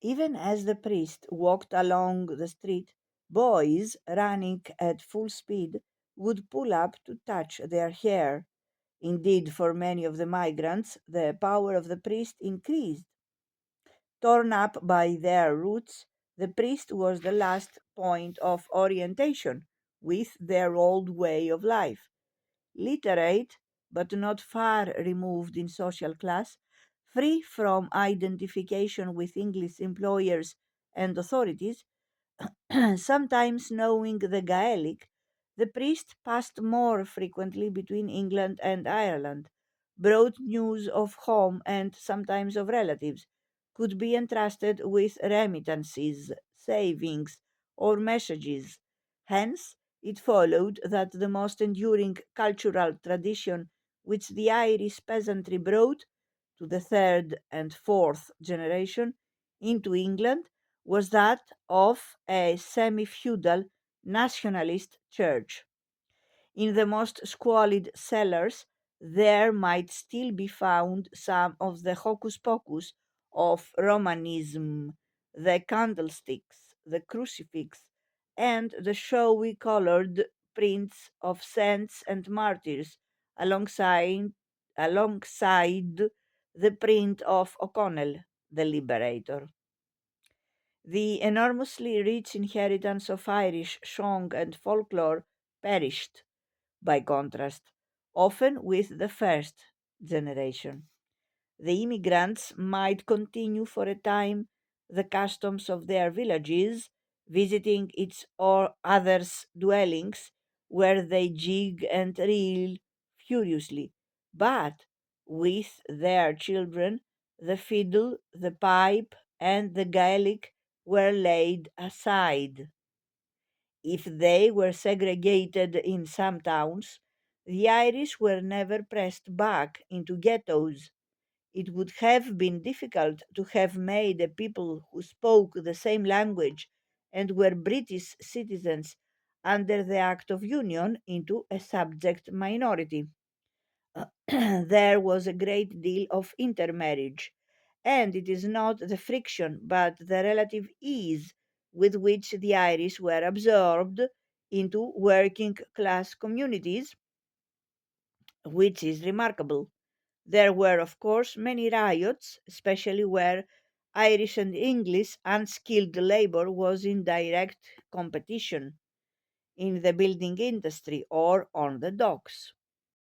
Even as the priest walked along the street, boys running at full speed would pull up to touch their hair. Indeed, for many of the migrants, the power of the priest increased. Torn up by their roots, the priest was the last point of orientation with their old way of life. Literate, but not far removed in social class, free from identification with English employers and authorities, sometimes knowing the Gaelic, the priest passed more frequently between England and Ireland, brought news of home and sometimes of relatives, could be entrusted with remittances, savings, or messages. Hence, it followed that the most enduring cultural tradition which the Irish peasantry brought to the third and fourth generation into England was that of a semi feudal nationalist church. In the most squalid cellars, there might still be found some of the hocus pocus of Romanism, the candlesticks, the crucifix, and the showy colored prints of saints and martyrs alongside the print of O'Connell, the Liberator. The enormously rich inheritance of Irish song and folklore perished, by contrast, often with the first generation. The immigrants might continue for a time the customs of their villages, visiting each or other's dwellings where they jig and reel furiously. But with their children, the fiddle, the pipe, and the Gaelic were laid aside. If they were segregated in some towns, the Irish were never pressed back into ghettos. It would have been difficult to have made a people who spoke the same language and were British citizens under the Act of Union into a subject minority. There was a great deal of intermarriage, and it is not the friction but the relative ease with which the Irish were absorbed into working class communities which is remarkable. There were, of course, many riots, especially where Irish and English unskilled labor was in direct competition in the building industry or on the docks.